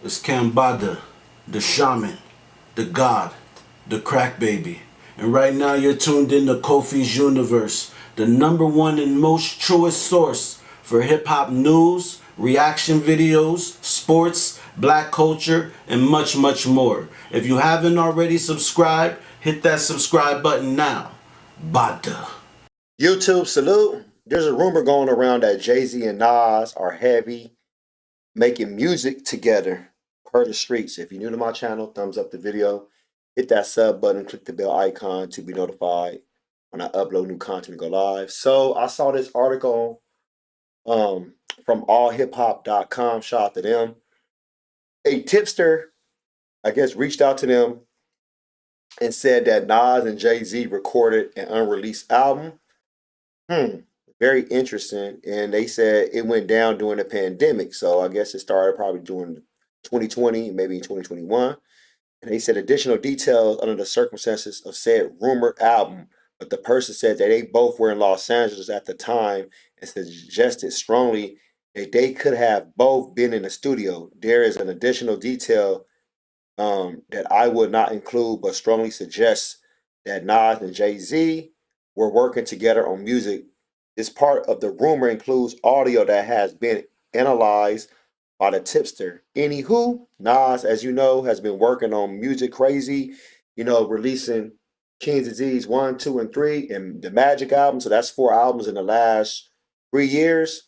It's Kambada, the shaman, the god, the crack baby. And right now you're tuned in to Kofi's Universe, the number one and most truest source for hip hop news, reaction videos, sports, black culture, and much, much more. If you haven't already subscribed, hit that subscribe button now. Bada. YouTube salute. There's a rumor going around that Jay-Z and Nas are heavy making music together per the streets. If you're new to my channel, thumbs up the video. Hit that sub button, click the bell icon to be notified when I upload new content and go live. So I saw this article from allhiphop.com. Shout out to them. A tipster, I guess, reached out to them and said that Nas and Jay-Z recorded an unreleased album. Very interesting. And they said it went down during the pandemic. So I guess it started probably during 2020, maybe 2021. And they said additional details under the circumstances of said rumored album. But the person said that they both were in Los Angeles at the time and suggested strongly that they could have both been in the studio. There is an additional detail that I would not include, but strongly suggests that Nas and Jay-Z were working together on music. This part of the rumor includes audio that has been analyzed by the tipster. Anywho, Nas, as you know, has been working on Music Crazy, releasing King's Disease 1, 2, and 3, and the Magic album. So that's 4 albums in the last 3 years.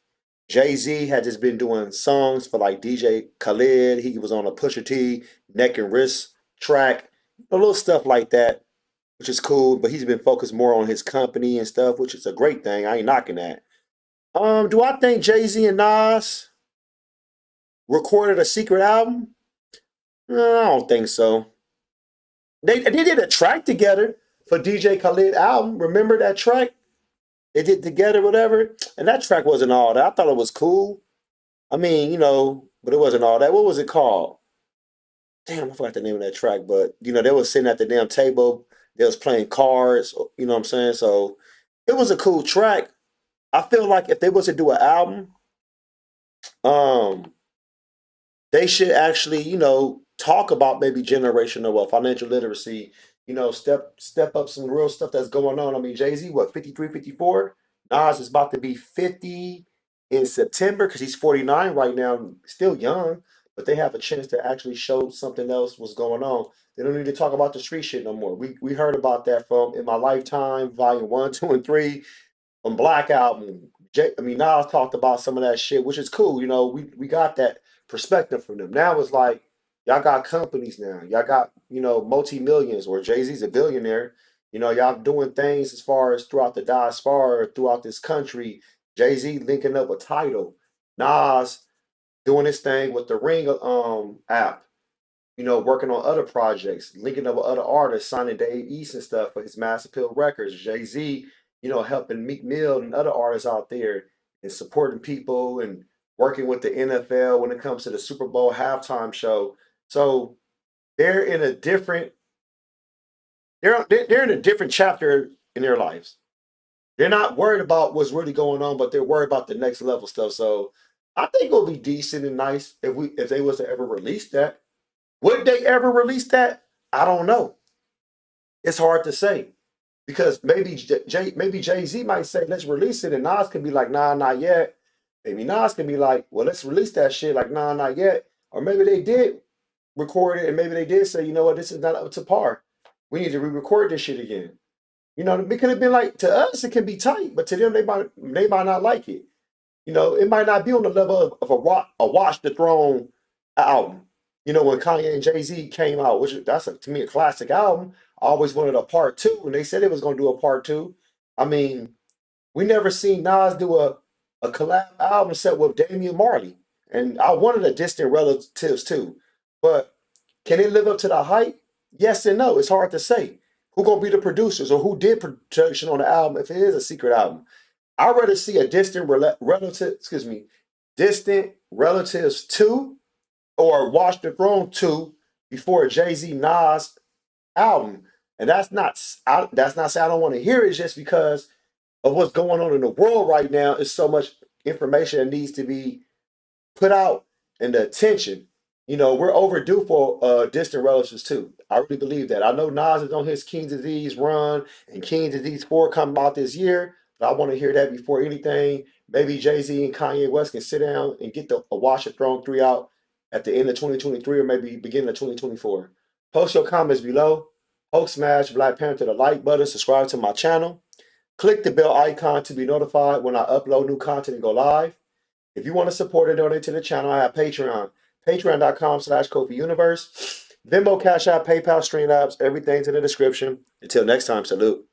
Jay-Z had just been doing songs for like DJ Khaled. He was on a Pusha T, Neck and Wrist track, a little stuff like that, which is cool. But he's been focused more on his company and stuff, which is a great thing. I ain't knocking that. Do I think Jay-Z and Nas recorded a secret album? I don't think so. They did a track together for DJ Khaled album. Remember that track? They did together, whatever. And that track wasn't all that. I thought it was cool. I mean, but it wasn't all that. What was it called? Damn, I forgot the name of that track. But, they was sitting at the damn table. They was playing cards. You know what I'm saying? So it was a cool track. I feel like if they was to do an album, they should actually, talk about maybe generational wealth, financial literacy, step up some real stuff that's going on. I mean, Jay-Z, what, 53, 54? Nas is about to be 50 in September because he's 49 right now, still young, but they have a chance to actually show something else was going on. They don't need to talk about the street shit no more. We heard about that from In My Lifetime, Volume 1, 2, and 3, on Black Album. Nas talked about some of that shit, which is cool. We got that perspective from them. Now it's like, y'all got companies now. Y'all got, multi-millions, or Jay-Z's a billionaire. Y'all doing things as far as throughout the diaspora, throughout this country. Jay-Z linking up with Tidal. Nas doing his thing with the Ring app. Working on other projects, linking up with other artists, signing Dave East and stuff for his Mass Appeal Records. Jay-Z, helping Meek Mill and other artists out there and supporting people and working with the NFL when it comes to the Super Bowl halftime show. So they're in a different they're in a different chapter in their lives. They're not worried about what's really going on, but they're worried about the next level stuff. So I think it'll be decent and nice if they was to ever release that. Would they ever release that? I don't know. It's hard to say. Because maybe Jay-Z might say, let's release it, and Nas can be like, nah, not yet. Maybe Nas can be like, well, let's release that shit, like, nah, not yet. Or maybe they did record it, and maybe they did say, you know what, this is not up to par. We need to re-record this shit again. It could have been like, to us, it can be tight, but to them, they might not like it. It might not be on the level of a Watch the Throne album. When Kanye and Jay-Z came out, that's to me a classic album. I always wanted a part 2, and they said it was going to do a part 2. I mean, we never seen Nas do a collab album set with Damian Marley, and I wanted a Distant Relatives too. But can it live up to the hype? Yes and no. It's hard to say. Who gonna be the producers, or who did production on the album if it is a secret album? I'd rather see a Distant Relatives 2 or Watch the Throne 2 before a Jay-Z Nas album. And that's not saying I don't want to hear it, just because of what's going on in the world right now. Is so much information that needs to be put out, and the attention. we're overdue for distant relatives too. I really believe that. I know Nas is on his King's Disease run and King's Disease 4 coming out this year, but I want to hear that before anything. Maybe Jay-Z and Kanye West can sit down and get the a Watch the Throne 3 out at the end of 2023 or maybe beginning of 2024. Post your comments below. Hulk smash Black Panther the like button, subscribe to my channel. Click the bell icon to be notified when I upload new content and go live. If you want to support and donate to the channel, I have Patreon. Patreon.com/KofiUniverse. Venmo, Cash App, PayPal, Stream Apps, everything's in the description. Until next time, salute.